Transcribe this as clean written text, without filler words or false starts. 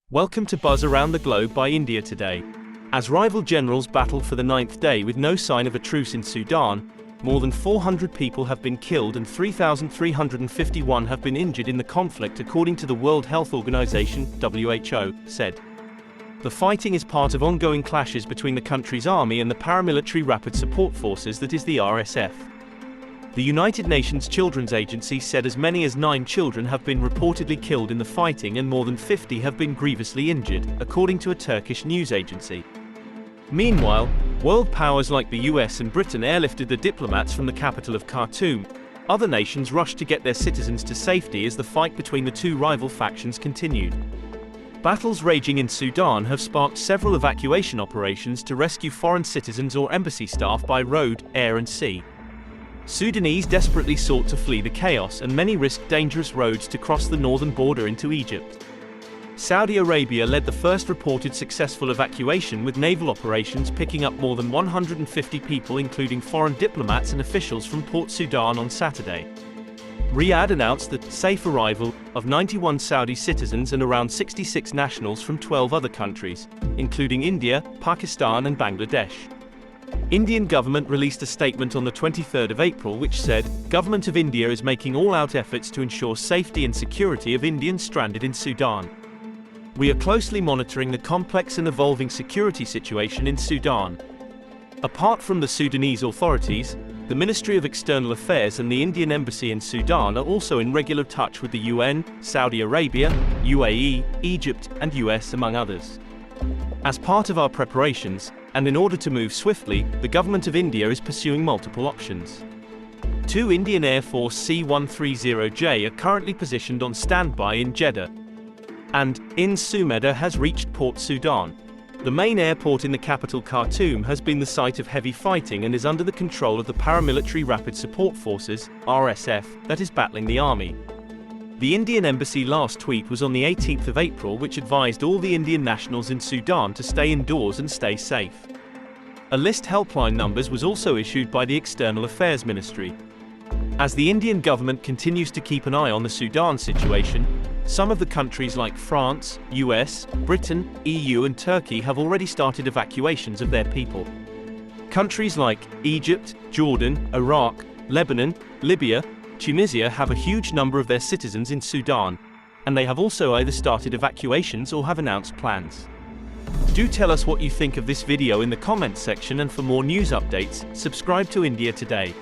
Welcome to Buzz Around the Globe by India Today. As rival generals battle for the 9th day with no sign of a truce in Sudan, more than 400 people have been killed and 3,351 have been injured in the conflict, according to the World Health Organization (WHO) said. The fighting is part of ongoing clashes between the country's army and the paramilitary rapid support forces that is the RSF. The United Nations Children's Agency said as many as 9 children have been reportedly killed in the fighting and more than 50 have been grievously injured, according to a Turkish news agency. Meanwhile, world powers like the US and Britain airlifted the diplomats from the capital of Khartoum. Other nations rushed to get their citizens to safety as the fight between the two rival factions continued. Battles raging in Sudan have sparked several evacuation operations to rescue foreign citizens or embassy staff by road, air and sea. Sudanese desperately sought to flee the chaos, and many risked dangerous roads to cross the northern border into Egypt. Saudi Arabia led the first reported successful evacuation, with naval operations picking up more than 150 people, including foreign diplomats and officials from Port Sudan on Saturday. Riyadh announced the safe arrival of 91 Saudi citizens and around 66 nationals from 12 other countries, including India, Pakistan and Bangladesh. Indian government released a statement on the 23rd of April which said, "Government of India is making all-out efforts to ensure safety and security of Indians stranded in Sudan. We are closely monitoring the complex and evolving security situation in Sudan." Apart from the Sudanese authorities, the Ministry of External Affairs and the Indian Embassy in Sudan are also in regular touch with the UN, Saudi Arabia, UAE, Egypt, and US, among others. As part of our preparations, and in order to move swiftly, the Government of India is pursuing multiple options. 2 Indian Air Force C-130J are currently positioned on standby in Jeddah, and in Sumeda has reached Port Sudan. The main airport in the capital Khartoum has been the site of heavy fighting and is under the control of the paramilitary Rapid Support Forces (RSF) that is battling the army. The Indian Embassy last tweet was on the 18th of April, which advised all the Indian nationals in Sudan to stay indoors and stay safe. A list helpline numbers was also issued by the External Affairs Ministry. As the Indian government continues to keep an eye on the Sudan situation, some of the countries like France, US, Britain, EU and Turkey have already started evacuations of their people. Countries like Egypt, Jordan, Iraq, Lebanon, Libya, Tunisia have a huge number of their citizens in Sudan, and they have also either started evacuations or have announced plans. Do tell us what you think of this video in the comments section, and for more news updates, subscribe to India Today.